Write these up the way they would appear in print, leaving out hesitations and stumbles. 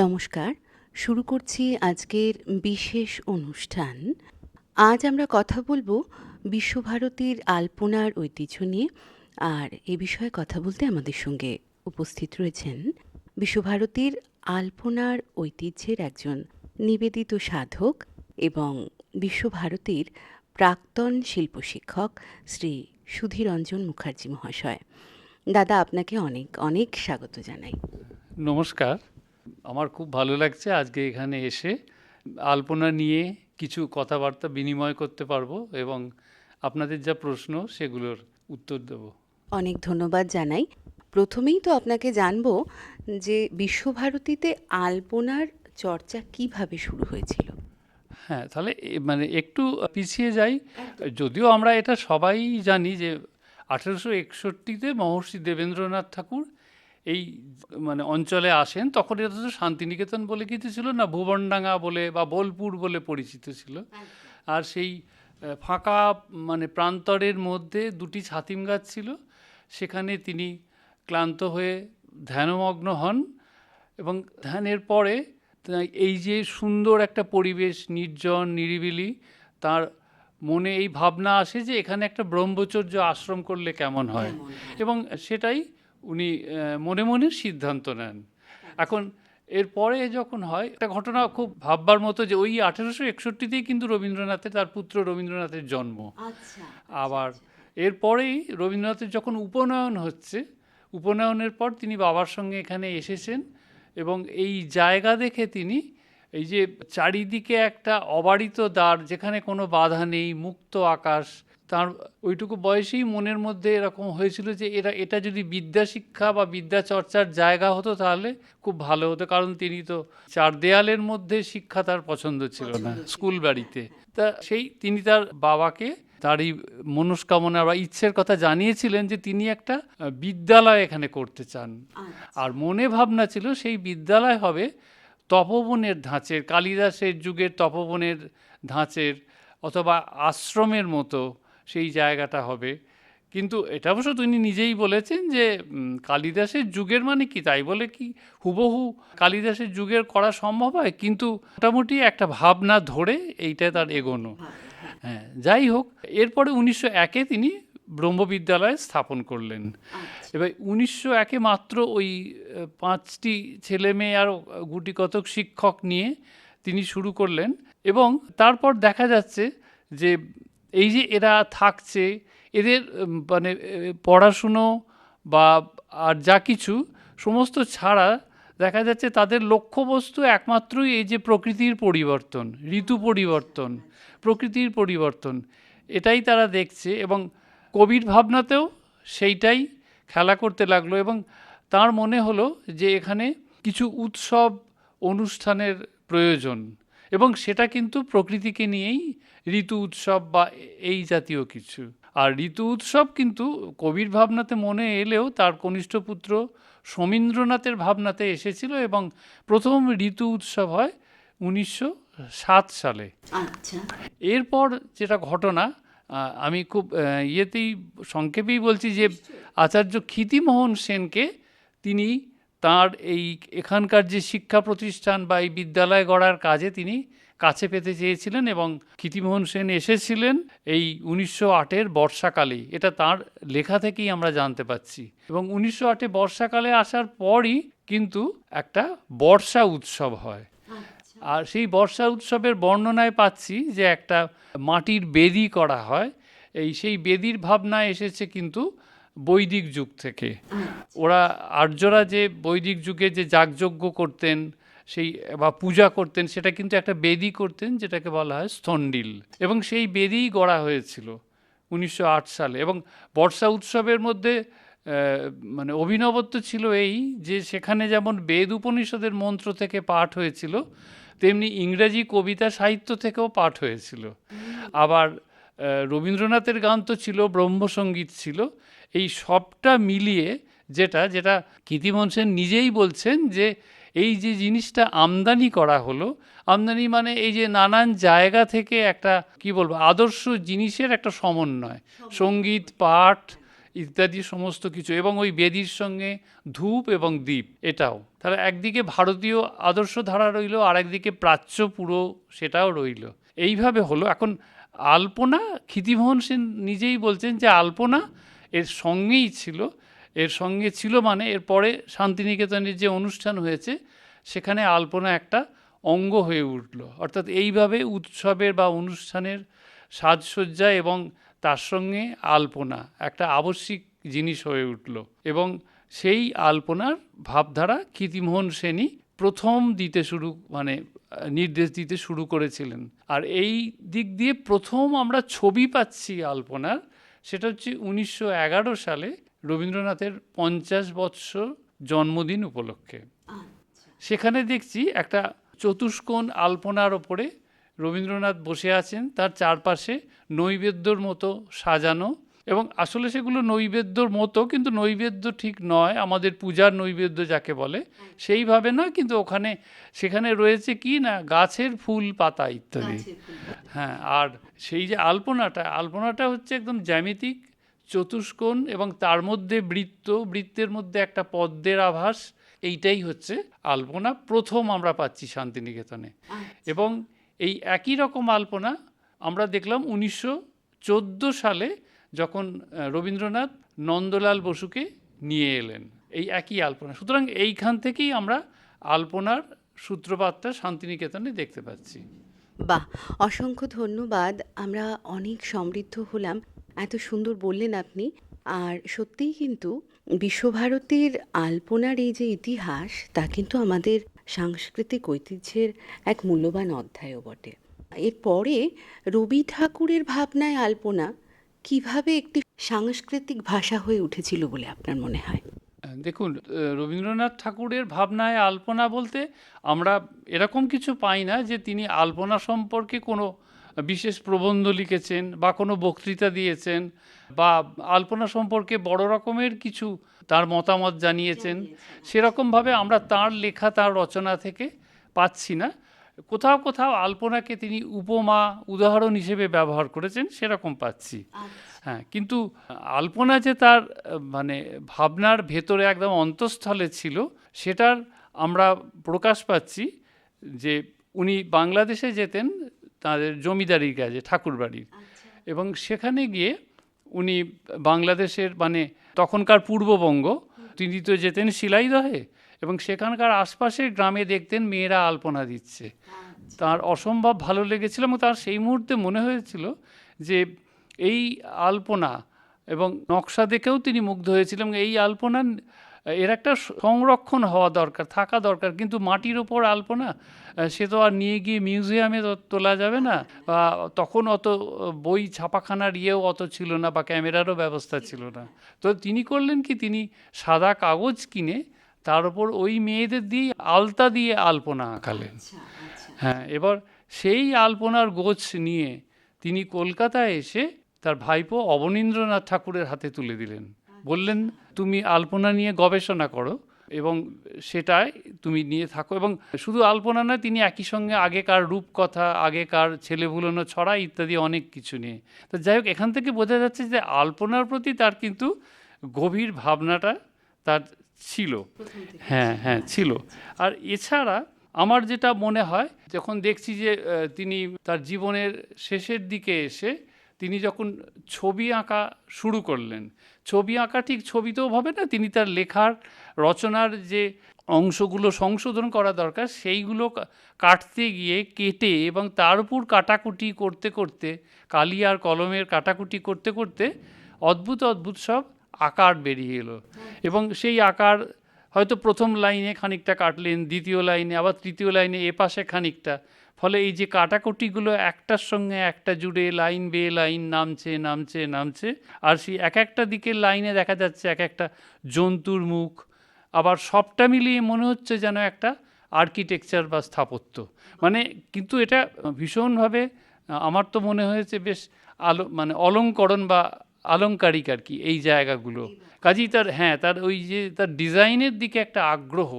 নমস্কার। শুরু করছি আজকের বিশেষ অনুষ্ঠান। আজ আমরা কথা বলবো বিশ্বভারতীর আলপনার ঐতিহ্য নিয়ে। আর এ বিষয়ে কথা বলতে আমাদের সঙ্গে উপস্থিত রয়েছেন বিশ্বভারতীর আলপনার ঐতিহ্যের একজন নিবেদিত সাধক এবং বিশ্বভারতীর প্রাক্তন শিল্পশিক্ষক শ্রী সুধীরঞ্জন মুখার্জি মহাশয়। দাদা, আপনাকে অনেক অনেক স্বাগত জানাই। নমস্কার। আমার খুব ভালো লাগছে আজকে এখানে এসে আলপনা নিয়ে কিছু কথাবার্তা বিনিময় করতে পারবো এবং আপনাদের যা প্রশ্ন সেগুলোর উত্তর দেব। অনেক ধন্যবাদ জানাই। প্রথমেই তো আপনাকে জানবো যে বিশ্বভারতীতে আলপনার চর্চা কিভাবে শুরু হয়েছিল। হ্যাঁ, তাহলে মানে একটু পিছিয়ে যাই। যদিও আমরা এটা সবাই জানি যে 1861-তে মহর্ষি দেবেন্দ্রনাথ ঠাকুর এই মানে অঞ্চলে আসেন। তখন এটা তো শান্তিনিকেতন বলে কিছু ছিল না, ভুবনডাঙ্গা বলে বা বোলপুর বলে পরিচিত ছিল। আর সেই ফাঁকা মানে প্রান্তরের মধ্যে দুটি ছাতিম গাছ ছিল, সেখানে তিনি ক্লান্ত হয়ে ধ্যানমগ্ন হন এবং ধ্যানের পরে এই যে সুন্দর একটা পরিবেশ, নির্জন নিরিবিলি, তার মনে এই ভাবনা আসে যে এখানে একটা ব্রহ্মচর্য আশ্রম করলে কেমন হয়, এবং সেটাই উনি মনে মনে সিদ্ধান্ত নেন। এখন এরপরে যখন হয় একটা ঘটনা খুব ভাববার মতো, যে ওই 1861-তেই কিন্তু রবীন্দ্রনাথের, তার পুত্র রবীন্দ্রনাথের জন্ম। আবার এরপরেই রবীন্দ্রনাথের যখন উপনয়ন হচ্ছে, উপনয়নের পর তিনি বাবার সঙ্গে এখানে এসেছেন এবং এই জায়গা দেখে তিনি এই যে চারিদিকে একটা অবারিত দ্বার, যেখানে কোনো বাধা নেই, মুক্ত আকাশ, তার ওইটুকু বয়সেই মনের মধ্যে এরকম হয়েছিল যে এটা যদি বিদ্যা শিক্ষা বা বিদ্যা চর্চার জায়গা হতো তাহলে খুব ভালো হতো। কারণ তিনি তো চার দেয়ালের মধ্যে শিক্ষা তার পছন্দ ছিল না, স্কুল বাড়িতে। তা তিনি তার বাবাকে তার এই মনস্কামনা বা ইচ্ছের কথা জানিয়েছিলেন যে তিনি একটা বিদ্যালয় এখানে করতে চান। আর মনে ভাবনা ছিল সেই বিদ্যালয় হবে তপবনের ধাঁচের, কালিদাসের যুগের তপবনের ধাঁচের অথবা আশ্রমের মতো সেই জায়গাটা হবে। কিন্তু এটা অবশ্য তিনি নিজেই বলেছেন যে কালিদাসের যুগের মানে কি, তাই বলে কি হুবহু কালিদাসের যুগের করা সম্ভব হয়? কিন্তু মোটামুটি একটা ভাবনা ধরে এইটা তার এগোনো। হ্যাঁ, যাই হোক, এরপরে 1901-এ তিনি ব্রহ্মবিদ্যালয় স্থাপন করলেন। এবার 1901-এ মাত্র ওই 5টি ছেলে মেয়ে আর গুটি কতক শিক্ষক নিয়ে তিনি শুরু করলেন। এবং তারপর দেখা যাচ্ছে যে এই যে এরা থাকছে, এদের মানে পড়াশুনো বা আর যা কিছু সমস্ত ছাড়া দেখা যাচ্ছে তাদের লক্ষ্যবস্তু একমাত্রই এই যে প্রকৃতির পরিবর্তন, ঋতু পরিবর্তন, প্রকৃতির পরিবর্তন, এটাই তারা দেখছে। এবং কবির ভাবনাতেও সেইটাই খেলা করতে লাগলো। এবং তার মনে হলো যে এখানে কিছু উৎসব অনুষ্ঠানের প্রয়োজন, এবং সেটা কিন্তু প্রকৃতিকে নিয়েই, ঋতু উৎসব বা এই জাতীয় কিছু। আর ঋতু উৎসব কিন্তু কবির ভাবনাতে মনে এলেও তার কনিষ্ঠ পুত্র সমীন্দ্রনাথের ভাবনাতে এসেছিল, এবং প্রথম ঋতু উৎসব হয় 1907 সালে। এরপর যেটা ঘটনা, আমি খুব সংক্ষেপেই বলছি যে আচার্য ক্ষিতিমোহন সেনকে তিনি তার এখানকার যে শিক্ষা প্রতিষ্ঠান বা এই বিদ্যালয় গড়ার কাজে তিনি কাছে পেতে চেয়েছিলেন, এবং ক্ষিতিমোহন সেন এসেছিলেন এই 1908-এর বর্ষাকালেই। এটা তার লেখা থেকেই আমরা জানতে পাচ্ছি। এবং 1908-এ বর্ষাকালে আসার পরই কিন্তু একটা বর্ষা উৎসব হয়। আর সেই বর্ষা উৎসবের বর্ণনায় পাচ্ছি যে একটা মাটির বেদি করা হয়। সেই বেদির ভাবনা এসেছে কিন্তু বৈদিক যুগ থেকে। ওরা আর্যরা যে বৈদিক যুগে যে যাগযজ্ঞ করতেন সেই বা পূজা করতেন, সেটা কিন্তু একটা বেদি করতেন, যেটাকে বলা হয় স্থণ্ডিল, এবং সেই বেদিই গড়া হয়েছিল 1908 সালে। এবং বর্ষা উৎসবের মধ্যে মানে অভিনবত্ব ছিল এই যে সেখানে যেমন বেদ উপনিষদের মন্ত্র থেকে পাঠ হয়েছিল, তেমনি ইংরেজি কবিতা সাহিত্য থেকেও পাঠ হয়েছিল। আবার রবীন্দ্রনাথের গান তো ছিল, ব্রহ্মসঙ্গীত ছিল। এই সবটা মিলিয়ে যেটা যেটা ক্ষিতিমোহন সেন নিজেই বলছেন যে এই যে জিনিসটা আমদানি করা হলো, আমদানি মানে এই যে নানান জায়গা থেকে একটা কি বলবো আদর্শ জিনিসের একটা সমন্বয়, সঙ্গীত, পাঠ ইত্যাদি সমস্ত কিছু, এবং ওই বেদির সঙ্গে ধূপ এবং দীপ, এটাও তাহলে একদিকে ভারতীয় আদর্শ ধারা রইল, আর একদিকে প্রাচ্য পুরো সেটাও রইল। এইভাবে হলো। এখন আলপনা, ক্ষিতিমোহন সেন নিজেই বলছেন যে আলপনা এর সঙ্গেই ছিল, এর সঙ্গে ছিল মানে এরপরে শান্তিনিকেতনের যে অনুষ্ঠান হয়েছে সেখানে আলপনা একটা অঙ্গ হয়ে উঠল। অর্থাৎ এইভাবে উৎসবের বা অনুষ্ঠানের সাজসজ্জা এবং তার সঙ্গে আলপনা একটা আবশ্যিক জিনিস হয়ে উঠল, এবং সেই আলপনার ভাবধারা ক্ষিতিমোহন সেনই প্রথম দিতে শুরু মানে নির্দেশ দিতে শুরু করেছিলেন। আর এই দিক দিয়ে প্রথম আমরা ছবি পাচ্ছি আলপনার, সেটা হচ্ছে 1911 সালে রবীন্দ্রনাথের 50 বৎসর জন্মদিন উপলক্ষে। সেখানে দেখছি একটা চতুষ্কোণ আলপনার ওপরে রবীন্দ্রনাথ বসে আছেন, তার চারপাশে নৈবেদ্যর মতো সাজানো, এবং আসলে সেগুলো নৈবেদ্যর মতো, কিন্তু নৈবেদ্য ঠিক নয়, আমাদের পূজার নৈবেদ্য যাকে বলে সেইভাবে নয়, কিন্তু সেখানে রয়েছে কি না গাছের ফুল পাতা ইত্যাদি। হ্যাঁ, আর সেই যে আলপনাটা হচ্ছে একদম জ্যামিতিক চতুষ্কোণ, এবং তার মধ্যে বৃত্তের মধ্যে একটা পদ্মের আভাস, এইটাই হচ্ছে আলপনা প্রথম আমরা পাচ্ছি শান্তিনিকেতনে। এবং এই একই রকম আলপনা আমরা দেখলাম 1914 সালে যখন রবীন্দ্রনাথ নন্দলাল বসুকে নিয়ে এলেন, এই একই আলপনা। সুতরাং এইখান থেকেই আমরা আলপনার সূত্রপাতটা শান্তিনিকেতনে দেখতে পাচ্ছি। বাহ! অসংখ্য ধন্যবাদ। আমরা অনেক সমৃদ্ধ হলাম। এত সুন্দর বললেন আপনি। আর সত্যিই কিন্তু বিশ্বভারতীর আলপনার এই যে ইতিহাস, তা কিন্তু আমাদের সাংস্কৃতিক ঐতিহ্যের এক মূল্যবান অধ্যায়ও বটে। এরপরে রবি ঠাকুরের ভাবনায় আলপনা কিভাবে একটি সাংস্কৃতিক ভাষা হয়ে উঠেছিল বলে আপনার মনে হয়? দেখুন, রবীন্দ্রনাথ ঠাকুরের ভাবনায় আলপনা বলতে আমরা এরকম কিছু পাই না যে তিনি আলপনা সম্পর্কে কোনো বিশেষ প্রবন্ধ লিখেছেন বা কোনো বক্তৃতা দিয়েছেন, বা আলপনা সম্পর্কে বড় রকমের কিছু তার মতামত জানিয়েছেন। সেরকমভাবে আমরা তার লেখা, তার রচনা থেকে পাচ্ছি না। কোথাও কোথাও আলপনাকে তিনি উপমা, উদাহরণ হিসেবে ব্যবহার করেছেন, সেরকম পাচ্ছি। হ্যাঁ, কিন্তু আলপনা যে তার মানে ভাবনার ভেতরে একদম অন্তঃস্থলে ছিল, সেটার আমরা প্রকাশ পাচ্ছি যে উনি বাংলাদেশে যেতেন তাদের জমিদারির কাজে, ঠাকুরবাড়ির, এবং সেখানে গিয়ে উনি বাংলাদেশের মানে তখনকার পূর্ববঙ্গ, তিনি তো যেতেন শিলাইদহে, এবং সেখানকার আশপাশের গ্রামে দেখতেন মেয়েরা আলপনা দিচ্ছে। তার অসম্ভব ভালো লেগেছিল, এবং তার সেই মুহূর্তে মনে হয়েছিল যে এই আলপনা এবং নকশা দেখেও তিনি মুগ্ধ হয়েছিলেন। এই আলপনা এর একটা সংরক্ষণ হওয়া দরকার, থাকা দরকার, কিন্তু মাটির ওপর আলপনা সে তো আর নিয়ে গিয়ে মিউজিয়ামে তোলা যাবে না, বা তখন অত বই ছাপাখানার ইয়েও অত ছিল না, বা ক্যামেরারও ব্যবস্থা ছিল না। তো তিনি করলেন কি, তিনি সাদা কাগজ কিনে তার উপর ওই মেয়েদের দিয়ে আলতা দিয়ে আলপনা আঁকালেন। হ্যাঁ, এবার সেই আলপনার গোছ নিয়ে তিনি কলকাতায় এসে তার ভাইপো অবনীন্দ্রনাথ ঠাকুরের হাতে তুলে দিলেন। বললেন, তুমি আলপনা নিয়ে গবেষণা করো এবং সেটাই তুমি নিয়ে থাকো। এবং শুধু আলপনা নয়, তিনি একই সঙ্গে আগেকার রূপকথা, আগেকার ছেলে ভুলোনো ছড়া ইত্যাদি অনেক কিছু নিয়ে। তো যাই হোক, এখান থেকে বোঝা যাচ্ছে যে আলপনার প্রতি তার কিন্তু গভীর ভাবনাটা তার ছিল। হ্যাঁ হ্যাঁ, ছিল। আর এছাড়া আমার যেটা মনে হয়, যখন দেখছি যে তিনি তার জীবনের শেষের দিকে এসে তিনি যখন ছবি আঁকা শুরু করলেন, ছবি আঁকা ঠিক ছবিতেও হবে না, তিনি তার লেখার রচনার যে অংশগুলো সংশোধন করা দরকার সেইগুলো কাটতে গিয়ে কেটে, এবং তার উপর কাটাকুটি করতে করতে, কালি আর কলমের কাটাকুটি করতে করতে অদ্ভুত অদ্ভুত সব আকার বেরিয়ে এলো। এবং সেই আকার হয়তো প্রথম লাইনে খানিকটা কাটলেন, দ্বিতীয় লাইনে, আবার তৃতীয় লাইনে এপাশে খানিকটা। ফলে এই যে কাটাকুটিগুলো একটার সঙ্গে একটা জুড়ে লাইন বেয়ে লাইন নামছে নামছে নামছে, আর সেই এক একটা দিকের লাইনে দেখা যাচ্ছে এক একটা জন্তুর মুখ। আবার সবটা মিলিয়ে মনে হচ্ছে যেন একটা আর্কিটেকচার বা স্থাপত্য। মানে কিন্তু এটা ভীষণভাবে আমার তো মনে হয়েছে বেশ মানে অলঙ্করণ বা আলংকারিক আর কি এই জায়গাগুলো। কাজেই তার ওই যে তার ডিজাইনের দিকে একটা আগ্রহ,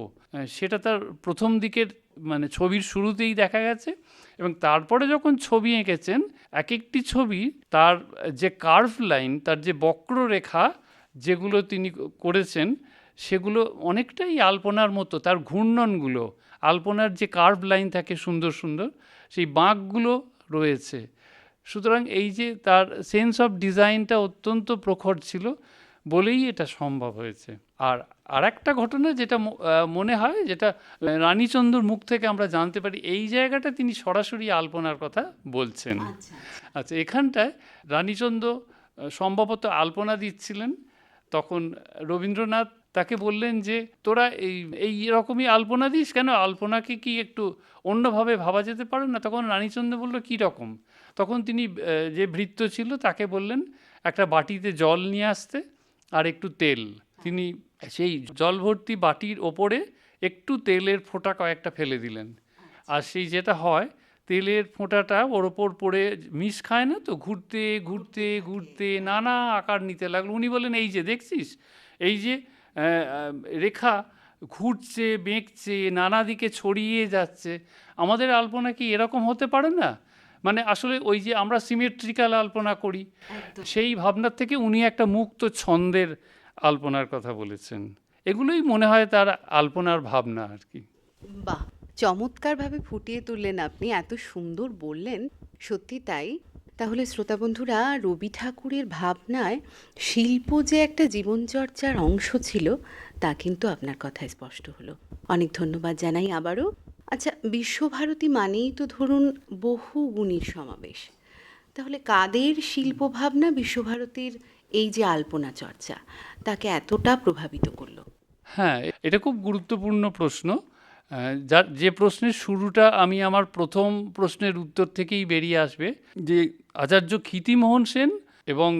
সেটা তার প্রথম দিকের মানে ছবির শুরুতেই দেখা গেছে। এবং তারপরে যখন ছবি এঁকেছেন, এক একটি ছবি তার যে কার্ভ লাইন, তার যে বক্ররেখা, যেগুলো তিনি করেছেন সেগুলো অনেকটাই আলপনার মতো। তার ঘূর্ণনগুলো, আলপনার যে কার্ভ লাইন থাকে সুন্দর সুন্দর, সেই বাঁকগুলো রয়েছে। সুতরাং এই যে তার সেন্স অফ ডিজাইনটা অত্যন্ত প্রখর ছিল বলেই এটা সম্ভব হয়েছে। আর আরেকটা ঘটনা যেটা মনে হয়, যেটা রানীচন্দ্রর মুখ থেকে আমরা জানতে পারি, এই জায়গাটা তিনি সরাসরি আলপনার কথা বলছেন। আচ্ছা, এখানটায় রানীচন্দ্র সম্ভবত আলপনা দিচ্ছিলেন, তখন রবীন্দ্রনাথ তাকে বললেন যে তোরা এই রকমই আলপনা দিস কেন, আলপনাকে কি একটু অন্যভাবে ভাবা যেতে পারে না? তখন রানীচন্দ্র বলল কী রকম? তখন তিনি যে ভৃত্য ছিল তাকে বললেন একটা বাটিতে জল নিয়ে আসতে আর একটু তেল। তিনি সেই জল ভর্তি বাটির ওপরে একটু তেলের ফোঁটা কয়েকটা ফেলে দিলেন, আর সেই যেটা হয় তেলের ফোঁটাটা ওর ওপর পড়ে মিশ খায় না তো, ঘুরতে ঘুরতে ঘুরতে নানা আকার নিতে লাগলো। উনি বলেন এই যে দেখছিস, এই যে রেখা ঘুরছে, বেঁকছে, নানা দিকে ছড়িয়ে যাচ্ছে, আমাদের আলপনা কি এরকম হতে পারে না? মানে আসলে ওই যে আমরা সিমেট্রিক্যাল আলপনা করি, সেই ভাবনার থেকে উনি একটা মুক্ত ছন্দের আলপনার কথা বলেছেন। এগুলোই মনে হয় তার আলপনার ভাবনা আর কি। বাহ, চমৎকারভাবে ফুটিয়ে তুললেন আপনি, এত সুন্দর বললেন, সত্যি তাই। তাহলে শ্রোতা বন্ধুরা, রবি ঠাকুরের ভাবনায় শিল্প যে একটা জীবনচর্চার অংশ ছিল তা কিন্তু আপনার কথায় স্পষ্ট হলো। অনেক ধন্যবাদ জানাই আবারও। আচ্ছা, বিশ্বভারতী মানেই তো ধরুন বহু গুণীর সমাবেশ, তাহলে কাদের শিল্প ভাবনা বিশ্বভারতীর এই যে আলপনা চর্চা তাকে এতটা প্রভাবিত করলো? হ্যাঁ, এটা খুব গুরুত্বপূর্ণ প্রশ্ন। যার যে প্রশ্নের শুরুটা আমি আমার প্রথম প্রশ্নের উত্তর থেকেই বেরিয়ে আসবে, যে আচার্য ক্ষিতিমোহন সেন এবং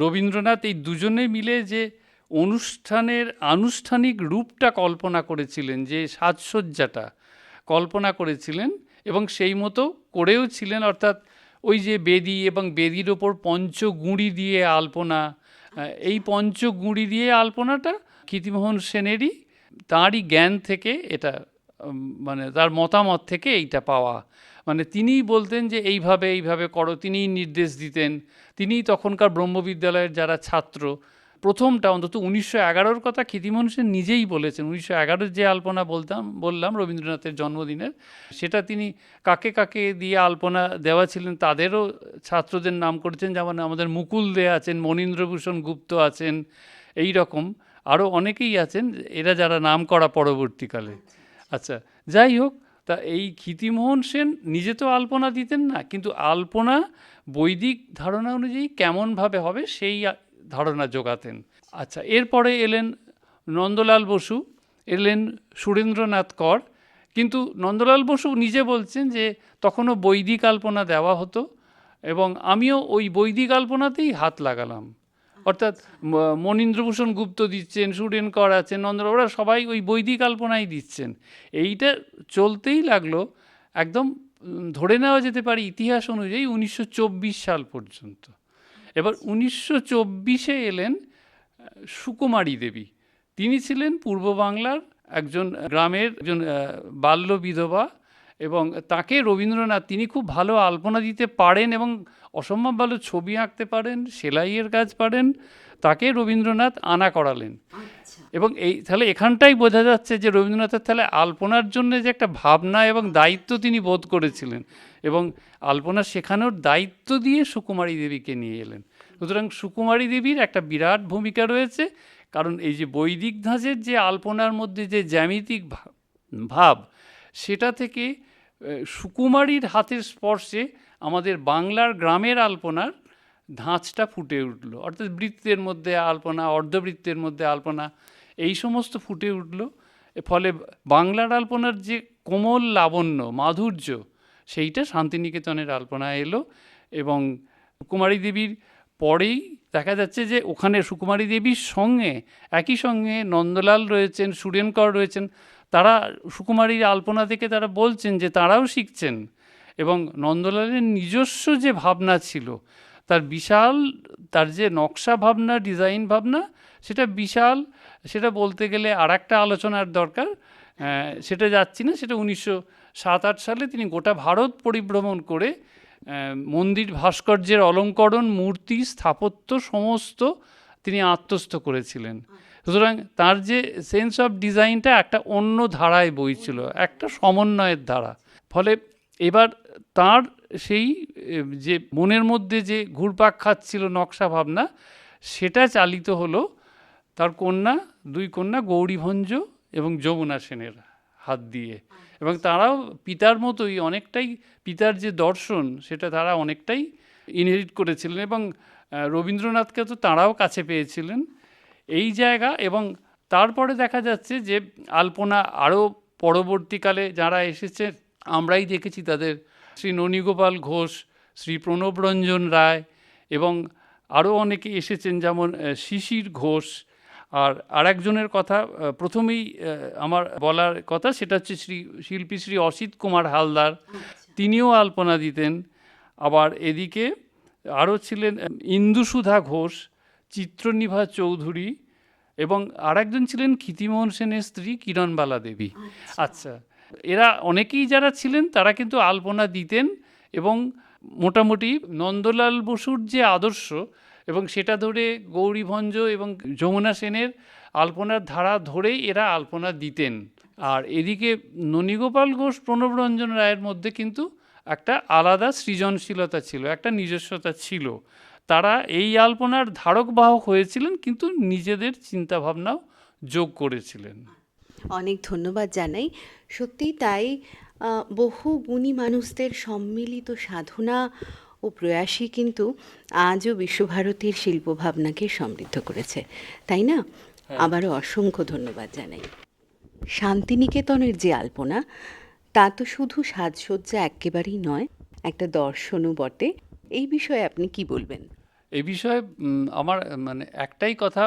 রবীন্দ্রনাথ এই দুজনে মিলে যে অনুষ্ঠানের আনুষ্ঠানিক রূপটা কল্পনা করেছিলেন, যে সাজসজ্জাটা কল্পনা করেছিলেন এবং সেই মতো করেও ছিলেন, অর্থাৎ ওই যে বেদি এবং বেদির ওপর পঞ্চগুঁড়ি দিয়ে আলপনা, এই পঞ্চগুঁড়ি দিয়ে আলপনাটা ক্ষিতিমোহন সেনেরই, তাঁরই জ্ঞান থেকে এটা, মানে তার মতামত থেকে এইটা পাওয়া। মানে তিনিই বলতেন যে এইভাবে এইভাবে করো, তিনিই নির্দেশ দিতেন। তিনিই তখনকার ব্রহ্মবিদ্যালয়ের যারা ছাত্র, প্রথমটা অন্তত 1911-র কথা ক্ষিতিমোহন সেন নিজেই বলেছেন। 1911-র যে আলপনা বললাম রবীন্দ্রনাথের জন্মদিনের, সেটা তিনি কাকে কাকে দিয়ে আলপনা দেওয়া ছিলেন তাদেরও ছাত্রদের নাম করেছেন, যেমন আমাদের মুকুল দে আছেন, মনীন্দ্রভূষণ গুপ্ত আছেন, এই রকম আরও অনেকেই আছেন, এরা যারা নাম করা পরবর্তীকালে। আচ্ছা, যাই হোক, তা এই ক্ষিতিমোহন সেন নিজে তো আলপনা দিতেন না, কিন্তু আলপনা বৈদিক ধারণা অনুযায়ী কেমনভাবে হবে সেই ধারণা জোগাতেন। আচ্ছা, এরপরে এলেন নন্দলাল বসু, এলেন সুরেন্দ্রনাথ কর। কিন্তু নন্দলাল বসু নিজে বলছেন যে তখনও বৈদিক আলপনা দেওয়া হতো এবং আমিও ওই বৈদিক আলপনাতেই হাত লাগালাম। অর্থাৎ মনীন্দ্রভূষণ গুপ্ত দিচ্ছেন, সুরেন কর আছেন, নন্দলাল, ওরা সবাই ওই বৈদিক আলপনাই দিচ্ছেন। এইটা চলতেই লাগলো একদম ধরে নেওয়া যেতে পারে ইতিহাস অনুযায়ী 1924 সাল পর্যন্ত। এবার 1924-এ এলেন সুকুমারী দেবী। তিনি ছিলেন পূর্ব বাংলার একজন গ্রামের একজন বাল্য বিধবা, এবং তাকে রবীন্দ্রনাথ, তিনি খুব ভালো আলপনা দিতে পারেন এবং অসম্ভব ভালো ছবি আঁকতে পারেন, সেলাইয়ের কাজ পারেন, তাকে রবীন্দ্রনাথ আনা করালেন। এবং এই তাহলে এখানটাই বোঝা যাচ্ছে যে রবীন্দ্রনাথের তাহলে আলপনার জন্য যে একটা ভাবনা এবং দায়িত্ব তিনি বোধ করেছিলেন, এবং আলপনা শেখানোর দায়িত্ব দিয়ে সুকুমারী দেবীকে নিয়ে এলেন। সুতরাং সুকুমারী দেবীর একটা বিরাট ভূমিকা রয়েছে, কারণ এই যে বৈদিক ধাঁচের যে আলপনার মধ্যে যে জ্যামিতিক ভাব, সেটা থেকে সুকুমারীর হাতের স্পর্শে আমাদের বাংলার গ্রামের আলপনার ধাঁচটা ফুটে উঠল। অর্থাৎ বৃত্তের মধ্যে আলপনা, অর্ধবৃত্তের মধ্যে আলপনা, এই সমস্ত ফুটে উঠল। ফলে বাংলার আলপনার যে কোমল লাবণ্য, মাধুর্য, সেইটা শান্তিনিকেতনের আলপনায় এলো। এবং সুকুমারী দেবীর পরেই দেখা যাচ্ছে যে ওখানে সুকুমারী দেবীর সঙ্গে একই সঙ্গে নন্দলাল রয়েছেন, সুরেনকর রয়েছেন, তারা সুকুমারীর আলপনা থেকে তারা বলছেন যে তারাও শিখছেন। এবং নন্দলালের নিজস্ব যে ভাবনা ছিল, তার বিশাল, তার যে নকশা ভাবনা, ডিজাইন ভাবনা, সেটা বিশাল। সেটা বলতে গেলে আর একটা আলোচনার দরকার, সেটা যাচ্ছি না। সেটা 1907-08 সালে তিনি গোটা ভারত পরিভ্রমণ করে মন্দির ভাস্কর্যের অলঙ্করণ, মূর্তি, স্থাপত্য সমস্ত তিনি আত্মস্থ করেছিলেন। সুতরাং তার যে সেন্স অফ ডিজাইনটা একটা অন্য ধারায় বইছিল, একটা সমন্বয়ের ধারা। ফলে এবার তার সেই যে মনের মধ্যে যে ঘুরপাক খাচ্ছিল নকশা ভাবনা, সেটা চালিত হলো তার কন্যা, দুই কন্যা গৌরীভঞ্জ এবং যমুনা সেনের হাত দিয়ে। এবং তারাও পিতার মতোই অনেকটাই, পিতার যে দর্শন সেটা তারা অনেকটাই ইনহেরিট করেছিলেন, এবং রবীন্দ্রনাথকে তো তারাও কাছে পেয়েছিলেন এই জায়গা। এবং তারপরে দেখা যাচ্ছে যে আলপনা আরও পরবর্তীকালে যারা এসেছে আমরাই দেখেছি তাদের, শ্রী ননীগোপাল ঘোষ, শ্রী প্রণবরঞ্জন রায়, এবং আরও অনেকে এসেছেন যেমন শিশির ঘোষ। আর আরেকজনের কথা প্রথমেই আমার বলার কথা, সেটা হচ্ছে শিল্পী শ্রী অসিত কুমার হালদার, তিনিও আলপনা দিতেন। আবার এদিকে আরও ছিলেন ইন্দুসুধা ঘোষ, চিত্রনিভা চৌধুরী, এবং আরেকজন ছিলেন ক্ষিতিমোহন সেনের স্ত্রী কিরণবালা দেবী। আচ্ছা, এরা অনেকেই যারা ছিলেন তারা কিন্তু আলপনা দিতেন, এবং মোটামুটি নন্দলাল বসুর যে আদর্শ এবং সেটা ধরে গৌরীভঞ্জ এবং যমুনা সেনের আলপনার ধারা ধরেই এরা আলপনা দিতেন। আর এদিকে ননীগোপাল ঘোষ, প্রণবরঞ্জন রায়ের মধ্যে কিন্তু একটা আলাদা সৃজনশীলতা ছিল, একটা নিজস্বতা ছিল। তারা এই আলপনার ধারক বাহক হয়েছিলেন, কিন্তু নিজেদের চিন্তাভাবনাও যোগ করেছিলেন। অনেক ধন্যবাদ জানাই। সত্যিই তাই, বহু গুণী মানুষদের সম্মিলিত সাধনা ও প্রয়াসই কিন্তু আজও বিশ্বভারতীর শিল্পভাবনাকে সমৃদ্ধ করেছে, তাই না? আবারও অসংখ্য ধন্যবাদ জানাই। শান্তিনিকেতনের যে আলপনা, তা তো শুধু সাজসজ্জা একেবারেই নয়, একটা দর্শনও বটে। এই বিষয়ে আপনি কি বলবেন? এই বিষয়ে আমার মানে একটাই কথা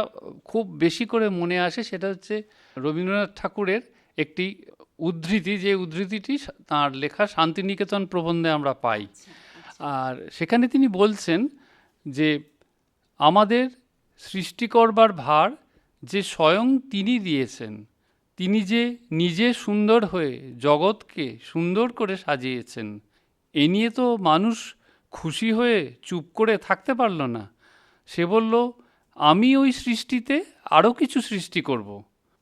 খুব বেশি করে মনে আসে, সেটা হচ্ছে রবীন্দ্রনাথ ঠাকুরের একটি উদ্ধৃতি, যে উদ্ধৃতিটি তাঁর লেখা শান্তিনিকেতন প্রবন্ধে আমরা পাই। আর সেখানে তিনি বলছেন যে আমাদের সৃষ্টি করবার ভার যে স্বয়ং তিনি দিয়েছেন, তিনি যে নিজে সুন্দর হয়ে জগৎকে সুন্দর করে সাজিয়েছেন, এ নিয়ে তো মানুষ খুশি হয়ে চুপ করে থাকতে পারল না। সে বলল, আমি ওই সৃষ্টিতে আরও কিছু সৃষ্টি করব।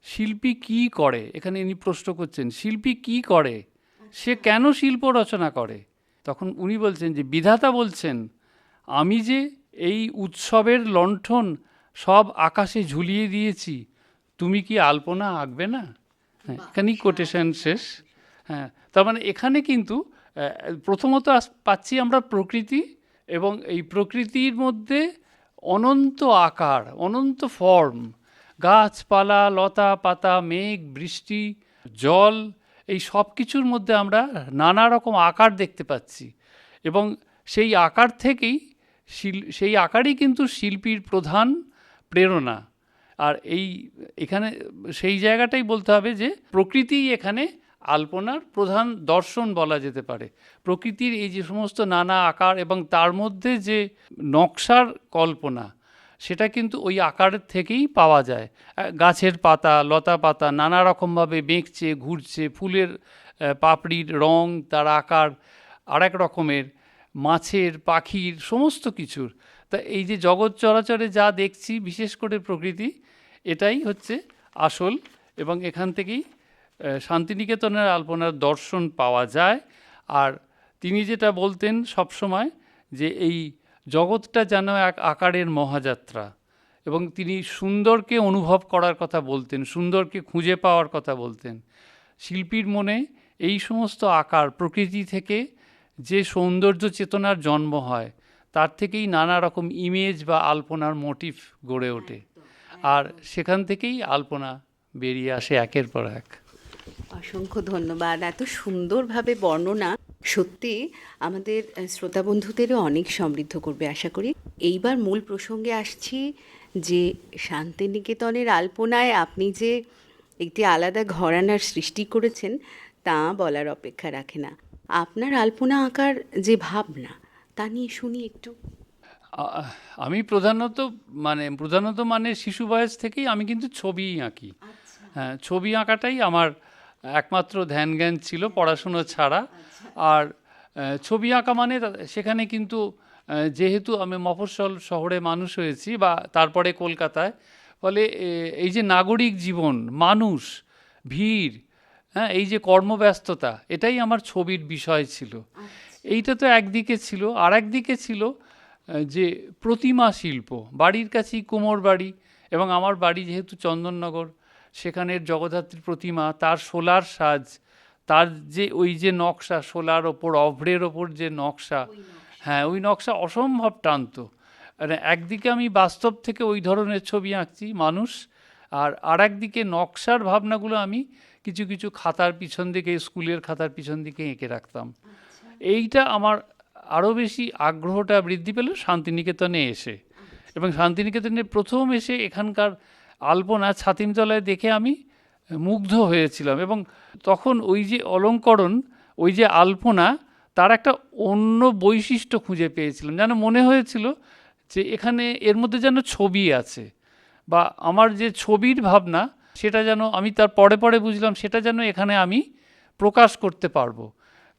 শিল্পী কি করে, এখানে ইনি প্রশ্ন করছেন, শিল্পী কি করে, সে কেন শিল্প রচনা করে? তখন উনি বলছেন যে বিধাতা বলছেন, আমি যে এই উৎসবের লণ্ঠন সব আকাশে ঝুলিয়ে দিয়েছি, তুমি কি আলপনা আঁকবে না? হ্যাঁ, এখানেই কোটেশন শেষ। হ্যাঁ, তার মানে এখানে কিন্তু প্রথমত পাচ্ছি আমরা প্রকৃতি, এবং এই প্রকৃতির মধ্যে অনন্ত আকার, অনন্ত ফর্ম, গাছপালা, লতা পাতা, মেঘ, বৃষ্টি, জল, এই সব কিছুর মধ্যে আমরা নানা রকম আকার দেখতে পাচ্ছি। এবং সেই আকার থেকেই সেই আকারই কিন্তু শিল্পীর প্রধান প্রেরণা। আর এখানে সেই জায়গাটাই বলতে হবে যে প্রকৃতিই এখানে আলপনার প্রধান দর্শন বলা যেতে পারে। প্রকৃতির এই যে সমস্ত নানা আকার এবং তার মধ্যে যে নকশার কল্পনা, সেটা কিন্তু ওই আকারের থেকেই পাওয়া যায়। গাছের পাতা, লতা পাতা নানা রকমভাবে বেঁকছে, ঘুরছে, ফুলের পাপড়ির রং, তার আকার আরেক রকমের, মাছের, পাখির, সমস্ত কিছুর। তা এই যে জগৎ চরাচরে যা দেখছি, বিশেষ করে প্রকৃতি, এটাই হচ্ছে আসল। এবং এখান থেকেই শান্তিনিকেতনের আলপনার দর্শন পাওয়া যায়। আর তিনি যেটা বলতেন সবসময়, যে এই জগৎটা যেন এক আকারের মহাযাত্রা, এবং তিনি সুন্দরকে অনুভব করার কথা বলতেন, সুন্দরকে খুঁজে পাওয়ার কথা বলতেন। শিল্পীর মনে এই সমস্ত আকার, প্রকৃতি থেকে যে সৌন্দর্য চেতনার জন্ম হয়, তার থেকেই নানা রকম ইমেজ বা আলপনার মোটিভ গড়ে ওঠে। আর সেখান থেকেই আলপনা বেরিয়ে আসে একের পর এক। অসংখ্য ধন্যবাদ। এত সুন্দরভাবে বর্ণনা সত্যি আমাদের শ্রোতা বন্ধুদেরও অনেক সমৃদ্ধ করবে আশা করি। এইবার মূল প্রসঙ্গে আসছি, যে শান্তিনিকেতনের আলপনায় আপনি যে একটি আলাদা ঘরানার সৃষ্টি করেছেন, তা বলার অপেক্ষা রাখে না। আপনার আলপনা আঁকার যে ভাবনা, তা নিয়ে শুনি একটু। আমি প্রধানত মানে শিশু বয়স থেকেই আমি কিন্তু ছবিই আঁকি। হ্যাঁ, ছবি আঁকাটাই আমার একমাত্র ধ্যান জ্ঞান ছিল, পড়াশুনো ছাড়া। আর ছবি আঁকা মানে সেখানে কিন্তু যেহেতু আমি মফস্বল শহরে মানুষ হয়েছি বা তারপরে কলকাতায়, ফলে এই যে নাগরিক জীবন, মানুষ, ভিড়, হ্যাঁ, এই যে কর্মব্যস্ততা, এটাই আমার ছবির বিষয় ছিল। এইটা তো একদিকে ছিল, আর একদিকে ছিল যে প্রতিমা শিল্প। বাড়ির কাছেই কুমোর বাড়ি, এবং আমার বাড়ি যেহেতু চন্দননগর, সেখানের জগদ্ধাত্রীর প্রতিমা, তার শোলার সাজ, তার যে ওই যে নকশা, শোলার ওপর অভ্রের ওপর যে নকশা, হ্যাঁ, ওই নকশা অসম্ভব টানতো। মানে একদিকে আমি বাস্তব থেকে ওই ধরনের ছবি আঁকছি মানুষ, আর একদিকে নকশার ভাবনাগুলো আমি কিছু কিছু খাতার পিছন দিকে, স্কুলের খাতার পিছন দিকে এঁকে রাখতাম। এইটা আমার আরও বেশি আগ্রহটা বৃদ্ধি পেল শান্তিনিকেতনে এসে। এবং শান্তিনিকেতনে প্রথম এসে এখানকার আলপনা ছাতিমতলায় দেখে আমি মুগ্ধ হয়েছিলাম। এবং তখন ওই যে অলঙ্করণ, ওই যে আলপনা, তার একটা অন্য বৈশিষ্ট্য খুঁজে পেয়েছিলাম। যেন মনে হয়েছিল যে এখানে এর মধ্যে যেন ছবি আছে, বা আমার যে ছবির ভাবনা, সেটা যেন আমি তার পরে পরে বুঝলাম সেটা যেন এখানে আমি প্রকাশ করতে পারবো।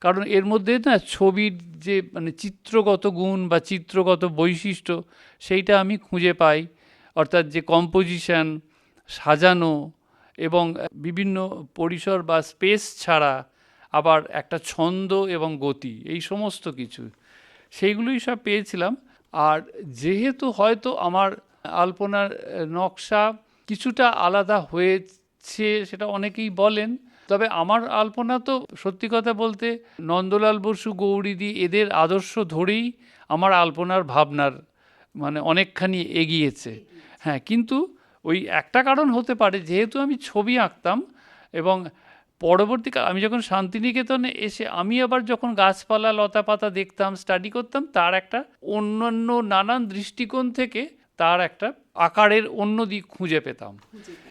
কারণ এর মধ্যে না ছবির যে মানে চিত্রগত গুণ বা চিত্রগত বৈশিষ্ট্য, সেইটা আমি খুঁজে পাই। অর্থাৎ যে কম্পোজিশন, সাজানো, এবং বিভিন্ন পরিসর বা স্পেস ছাড়া আবার একটা ছন্দ এবং গতি, এই সমস্ত কিছু, সেইগুলোই সব পেয়েছিলাম। আর যেহেতু হয়তো আমার আলপনার নকশা কিছুটা আলাদা হয়েছে, সেটা অনেকেই বলেন, তবে আমার আলপনা তো সত্যি কথা বলতে নন্দলাল বসু, গৌরীদি, এদের আদর্শ ধরেই আমার আলপনার ভাবনার মানে অনেকখানি এগিয়েছে। হ্যাঁ, কিন্তু ওই একটা কারণ হতে পারে, যেহেতু আমি ছবি আঁকতাম, এবং পরবর্তীকালে আমি যখন শান্তিনিকেতনে এসে আমি আবার যখন গাছপালা লতা পাতা দেখতাম, স্টাডি করতাম, তার একটা অন্যান্য নানান দৃষ্টিকোণ থেকে তার একটা আকারের অন্য দিক খুঁজে পেতাম।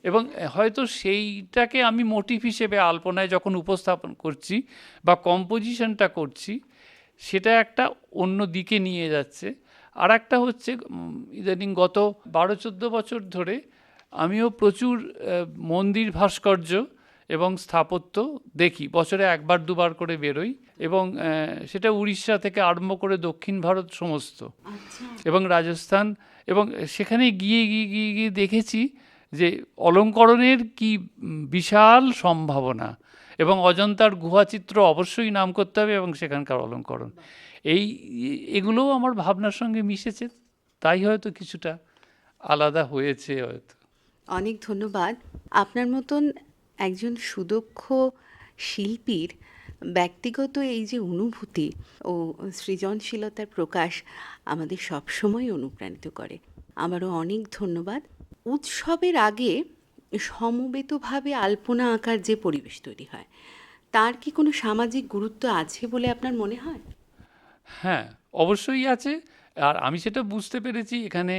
এবং হয়তো সেইটাকে আমি মোটিভ হিসেবে আলপনায় যখন উপস্থাপন করছি বা কম্পোজিশনটা করছি, সেটা একটা অন্য দিকে নিয়ে যাচ্ছে। আর একটা হচ্ছে ইদানিং গত 12-14 বছর ধরে আমিও প্রচুর মন্দির ভাস্কর্য এবং স্থাপত্য দেখি, বছরে একবার দুবার করে বেরোই, এবং সেটা উড়িষ্যা থেকে আরম্ভ করে দক্ষিণ ভারত সমস্ত, এবং রাজস্থান, এবং সেখানে গিয়ে গিয়ে গিয়ে গিয়ে দেখেছি যে অলঙ্করণের কি বিশাল সম্ভাবনা। এবং অজন্তার গুহাচিত্র অবশ্যই নাম করতে হবে, এবং সেখানকার অলঙ্করণ, এগুলোও আমার ভাবনার সঙ্গে মিশেছে, তাই হয়তো কিছুটা আলাদা হয়েছে হয়তো। অনেক ধন্যবাদ। আপনার মতন একজন সুদক্ষ শিল্পীর ব্যক্তিগত এই যে অনুভূতি ও সৃজনশীলতার প্রকাশ আমাদের সবসময় অনুপ্রাণিত করে। আমারও অনেক ধন্যবাদ। উৎসবের আগে সমবেতভাবে আলপনা আঁকার যে পরিবেশ তৈরি হয়, তার কি কোনো সামাজিক গুরুত্ব আছে বলে আপনার মনে হয়? হ্যাঁ, অবশ্যই আছে। আর আমি সেটা বুঝতে পেরেছি এখানে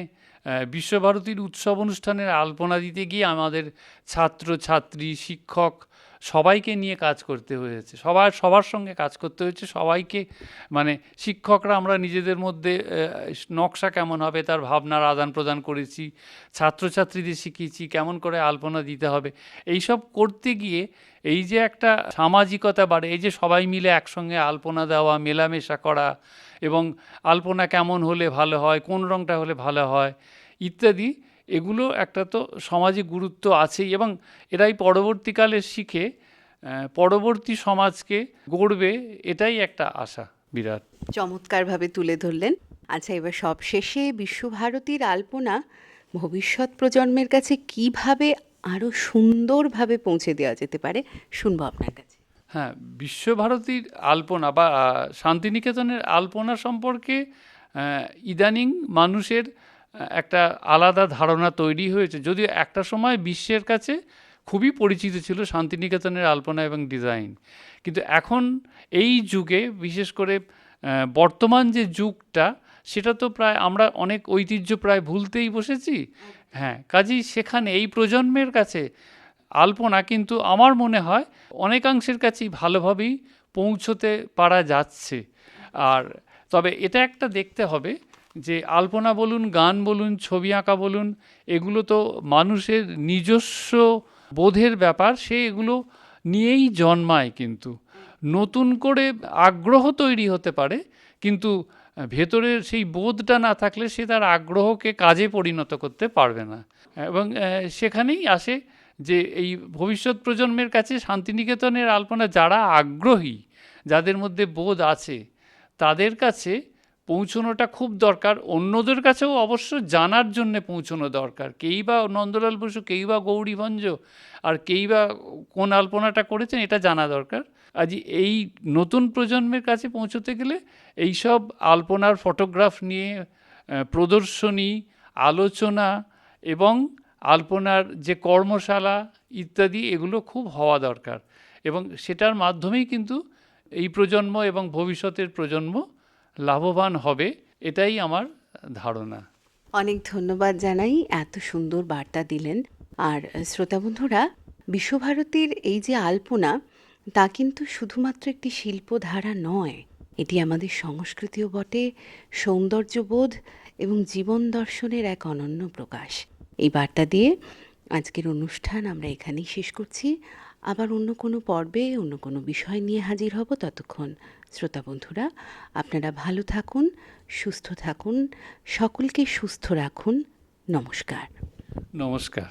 বিশ্বভারতীর উৎসব অনুষ্ঠানের আলপনা দিতে গিয়ে আমাদের ছাত্র ছাত্রী, শিক্ষক সবাইকে নিয়ে কাজ করতে হয়েছে, সবার সঙ্গে কাজ করতে হয়েছে। সবাইকে মানে শিক্ষকরা আমরা নিজেদের মধ্যে নকশা কেমন হবে তার ভাবনার আদান প্রদান করেছি, ছাত্রছাত্রীদের শিখিয়েছি কেমন করে আলপনা দিতে হবে। এইসব করতে গিয়ে এই যে একটা সামাজিকতা বাড়ে, এই যে সবাই মিলে একসঙ্গে আলপনা দেওয়া, মেলামেশা করা, এবং আলপনা কেমন হলে ভালো হয়, কোন রঙটা হলে ভালো হয় ইত্যাদি, এগুলো একটা তো সামাজিক গুরুত্ব আছেই। এবং এরাই পরবর্তীকালে শিখে পরবর্তী সমাজকে গড়বে, এটাই একটা আশা বিরাট। চমৎকারভাবে তুলে ধরলেন। আচ্ছা, এবার সবশেষে বিশ্বভারতীর আলপনা ভবিষ্যৎ প্রজন্মের কাছে কিভাবে আরও সুন্দরভাবে পৌঁছে দেওয়া যেতে পারে, শুনবো আপনার কাছে। হ্যাঁ, বিশ্বভারতীর আলপনা বা শান্তিনিকেতনের আলপনা সম্পর্কে ইদানিং মানুষের একটা আলাদা ধারণা তৈরি হয়েছে। যদিও একটা সময় বিশ্বের কাছে খুবই পরিচিত ছিল শান্তিনিকেতনের আলপনা এবং ডিজাইন, কিন্তু এখন এই যুগে, বিশেষ করে বর্তমান যে যুগটা, সেটা তো প্রায় আমরা অনেক ঐতিহ্য প্রায় ভুলতেই বসেছি। হ্যাঁ, কাজেই সেখানে এই প্রজন্মের কাছে আলপনা কিন্তু আমার মনে হয় অনেকাংশের কাছেই ভালোভাবেই পৌঁছতে পারা যাচ্ছে। আর তবে এটা একটা দেখতে হবে যে আলপনা বলুন, গান বলুন, ছবি আঁকা বলুন, এগুলো তো মানুষের নিজস্ব বোধের ব্যাপার, সে এগুলো নিয়েই জন্মায়। কিন্তু নতুন করে আগ্রহ তৈরি হতে পারে, কিন্তু ভেতরের সেই বোধটা না থাকলে সে তার আগ্রহকে কাজে পরিণত করতে পারবে না। এবং সেখানেই আসে যে এই ভবিষ্যৎ প্রজন্মের কাছে শান্তিনিকেতনের আলপনা যারা আগ্রহী, যাদের মধ্যে বোধ আছে, তাদের কাছে পৌঁছনোটা খুব দরকার। অন্যদের কাছেও অবশ্য জানার জন্যে পৌঁছনো দরকার। কেই বা নন্দলাল বসু, কেই বা গৌরীভঞ্জ, আর কেই বা কোন আলপনাটা করেছেন এটা জানা দরকার। আজ এই নতুন প্রজন্মের কাছে পৌঁছতে গেলে এইসব আলপনার ফটোগ্রাফ নিয়ে প্রদর্শনী, আলোচনা এবং আলপনার যে কর্মশালা ইত্যাদি এগুলো খুব হওয়া দরকার, এবং সেটার মাধ্যমেই কিন্তু এই প্রজন্ম এবং ভবিষ্যতের প্রজন্ম লাভবান হবে, এটাই আমার ধারণা। অনেক ধন্যবাদ জানাই, এত সুন্দর বার্তা দিলেন। আর শ্রোতা বন্ধুরা, বিশ্বভারতীর এই যে আলপনা, তা কিন্তু শুধুমাত্র একটি শিল্পধারা নয়, এটি আমাদের সংস্কৃতিও বটে, সৌন্দর্যবোধ এবং জীবন দর্শনের এক অনন্য প্রকাশ। এই বার্তা দিয়ে আজকের অনুষ্ঠান আমরা এখানেই শেষ করছি। আবার অন্য কোনো পর্বে অন্য কোনো বিষয় নিয়ে হাজির হব। ততক্ষণ শ্রোতা বন্ধুরা, আপনারা ভালো থাকুন, সুস্থ থাকুন, সকলকে সুস্থ রাখুন। নমস্কার। নমস্কার।